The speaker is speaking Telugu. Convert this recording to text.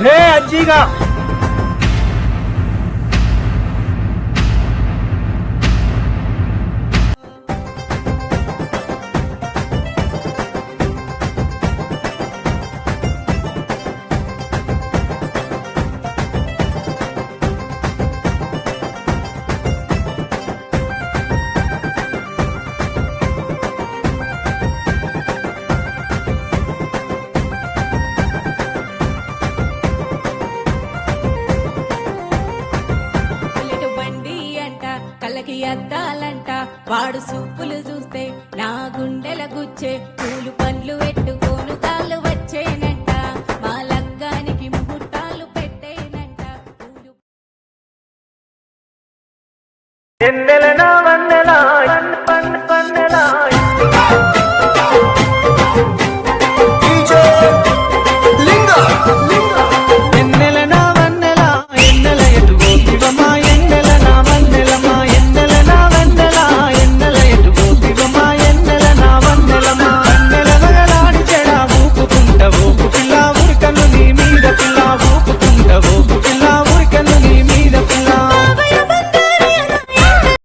హే అజ్జిగా కళ్ళకి అద్దాలంట వాడు సూపులు చూస్తే నా గుండెల గుచ్చే పూలు పండ్లు ఎట్టుకోను తాళ్ళు వచ్చేనంట మా లగ్గానికి ముహూర్తాలు పెట్టేనంట.